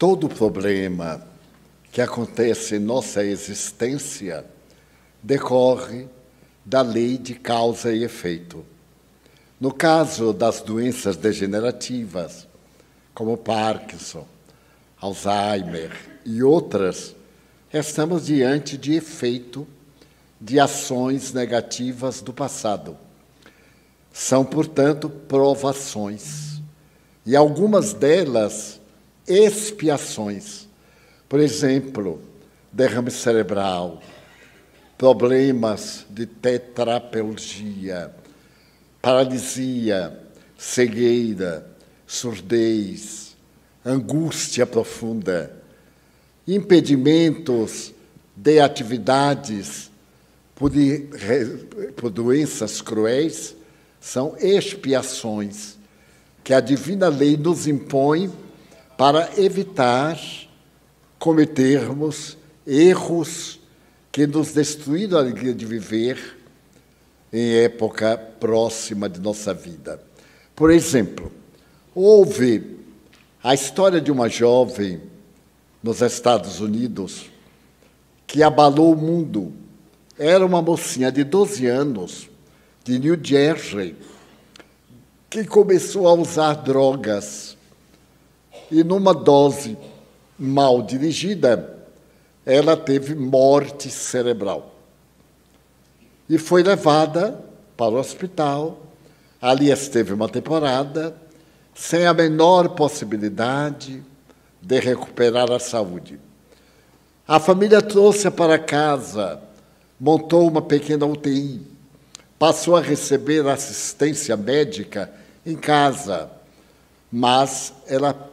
Todo problema que acontece em nossa existência decorre da lei de causa e efeito. No caso das doenças degenerativas, como Parkinson, Alzheimer e outras, estamos diante de efeito de ações negativas do passado. São, portanto, provações, e algumas delas expiações. Por exemplo, derrame cerebral, problemas de tetraplegia, paralisia, cegueira, surdez, angústia profunda, impedimentos de atividades por doenças cruéis, são expiações que a divina lei nos impõe para evitar cometermos erros que nos destruíram a alegria de viver em época próxima de nossa vida. Por exemplo, houve a história de uma jovem nos Estados Unidos que abalou o mundo. Era uma mocinha de 12 anos, de New Jersey, que começou a usar drogas. E, numa dose mal dirigida, ela teve morte cerebral. E foi levada para o hospital. Ali esteve uma temporada, sem a menor possibilidade de recuperar a saúde. A família trouxe-a para casa, montou uma pequena UTI, passou a receber assistência médica em casa, mas ela,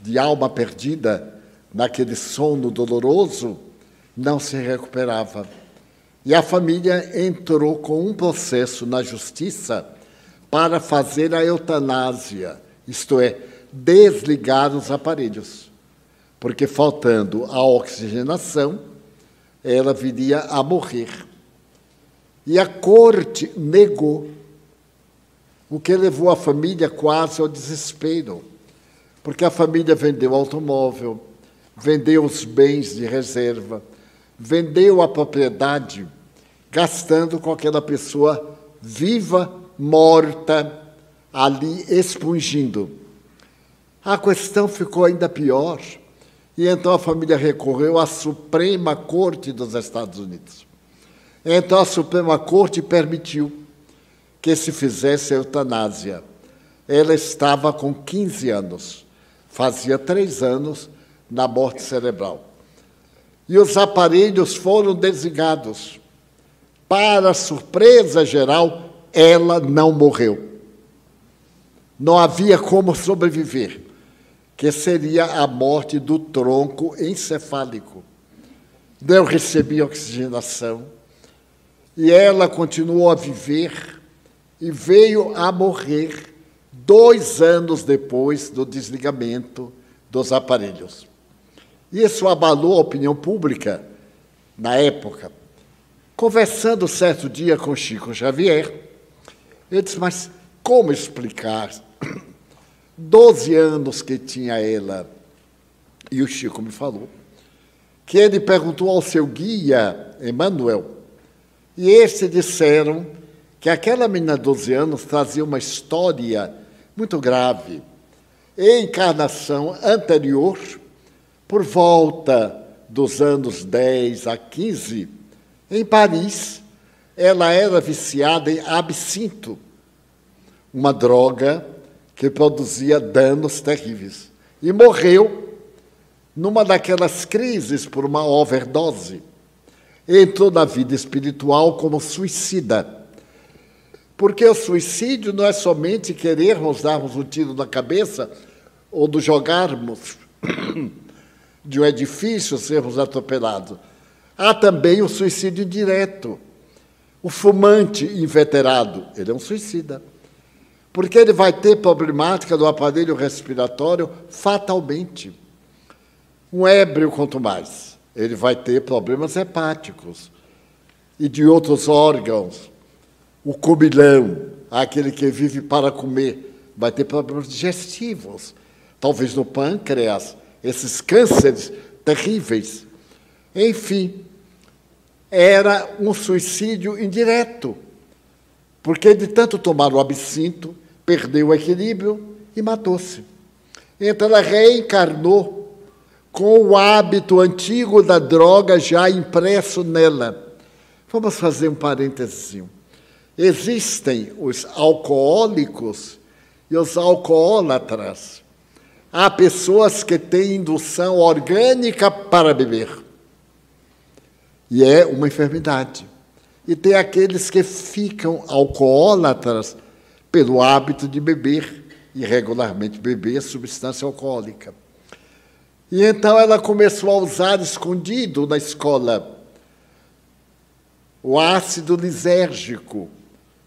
de alma perdida, naquele sono doloroso, não se recuperava. E a família entrou com um processo na justiça para fazer a eutanásia, isto é, desligar os aparelhos, porque, faltando a oxigenação, ela viria a morrer. E a corte negou, o que levou a família quase ao desespero, porque a família vendeu o automóvel, vendeu os bens de reserva, vendeu a propriedade, gastando com aquela pessoa viva, morta, ali expungindo. A questão ficou ainda pior, e então a família recorreu à Suprema Corte dos Estados Unidos. Então a Suprema Corte permitiu que se fizesse a eutanásia. Ela estava com 15 anos, fazia 3 anos na morte cerebral. E os aparelhos foram desligados. Para surpresa geral, ela não morreu. Não havia como sobreviver, que seria a morte do tronco encefálico. Não recebia oxigenação, e ela continuou a viver e veio a morrer 2 anos depois do desligamento dos aparelhos. Isso abalou a opinião pública na época. Conversando certo dia com Chico Xavier, eu disse, mas como explicar 12 anos que tinha ela? E o Chico me falou que ele perguntou ao seu guia, Emmanuel, e estes disseram que aquela menina de 12 anos trazia uma história muito grave. Em encarnação anterior, por volta dos anos 10 a 15, em Paris, ela era viciada em absinto, uma droga que produzia danos terríveis. E morreu numa daquelas crises por uma overdose. Entrou na vida espiritual como suicida. Porque o suicídio não é somente querermos darmos um tiro na cabeça ou nos jogarmos de um edifício, sermos atropelados. Há também o suicídio indireto. O fumante inveterado, ele é um suicida. Porque ele vai ter problemática do aparelho respiratório fatalmente. Um ébrio, quanto mais, ele vai ter problemas hepáticos e de outros órgãos. O comilão, aquele que vive para comer, vai ter problemas digestivos, talvez no pâncreas, esses cânceres terríveis. Enfim, era um suicídio indireto, porque de tanto tomar o absinto, perdeu o equilíbrio e matou-se. Então ela reencarnou com o hábito antigo da droga já impresso nela. Vamos fazer um parênteses. Existem os alcoólicos e os alcoólatras. Há pessoas que têm indução orgânica para beber. E é uma enfermidade. E tem aqueles que ficam alcoólatras pelo hábito de beber, irregularmente beber substância alcoólica. E então ela começou a usar escondido na escola o ácido lisérgico,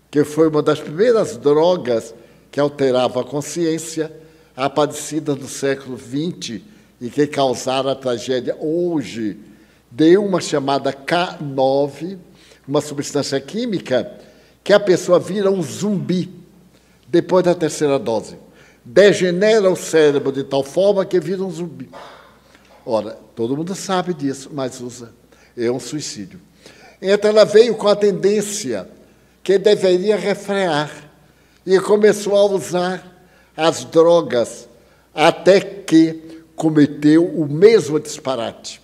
que foi uma das primeiras drogas que alterava a consciência, aparecida no século XX e que causaram a tragédia hoje. Deu uma chamada K9, uma substância química que a pessoa vira um zumbi depois da terceira dose. Degenera o cérebro de tal forma que vira um zumbi. Ora, todo mundo sabe disso, mas usa. É um suicídio. Então ela veio com a tendência que deveria refrear e começou a usar as drogas até que cometeu o mesmo disparate,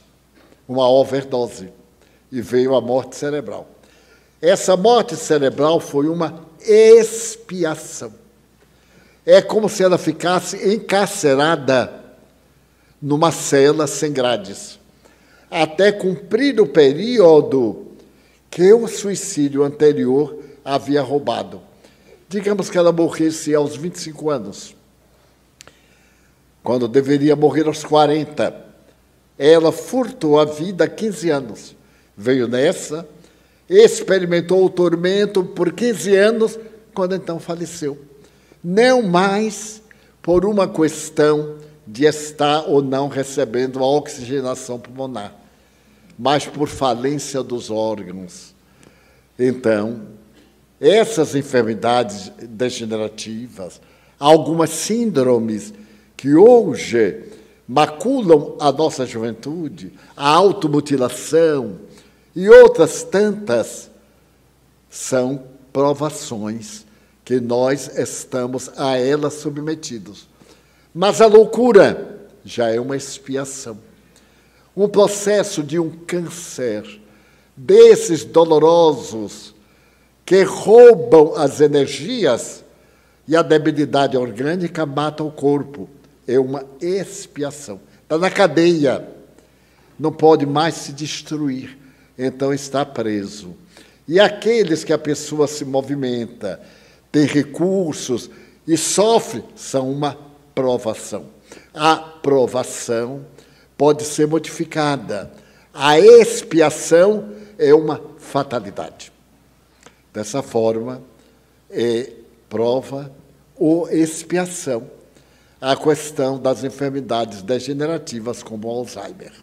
uma overdose, e veio a morte cerebral. Essa morte cerebral foi uma expiação. É como se ela ficasse encarcerada numa cela sem grades, até cumprir o período que o suicídio anterior havia roubado. Digamos que ela morresse aos 25 anos, quando deveria morrer aos 40. Ela furtou a vida há 15 anos. Veio nessa, experimentou o tormento por 15 anos, quando então faleceu. Não mais por uma questão de estar ou não recebendo a oxigenação pulmonar, mas por falência dos órgãos. Então, essas enfermidades degenerativas, algumas síndromes que hoje maculam a nossa juventude, a automutilação e outras tantas, são provações que nós estamos a elas submetidos. Mas a loucura já é uma expiação. Um processo de um câncer, desses dolorosos, que roubam as energias e a debilidade orgânica mata o corpo. É uma expiação. Está na cadeia, não pode mais se destruir, então está preso. E aqueles que a pessoa se movimenta, tem recursos e sofre, são uma provação. A provação pode ser modificada. A expiação é uma fatalidade. Dessa forma, é prova ou expiação a questão das enfermidades degenerativas como o Alzheimer.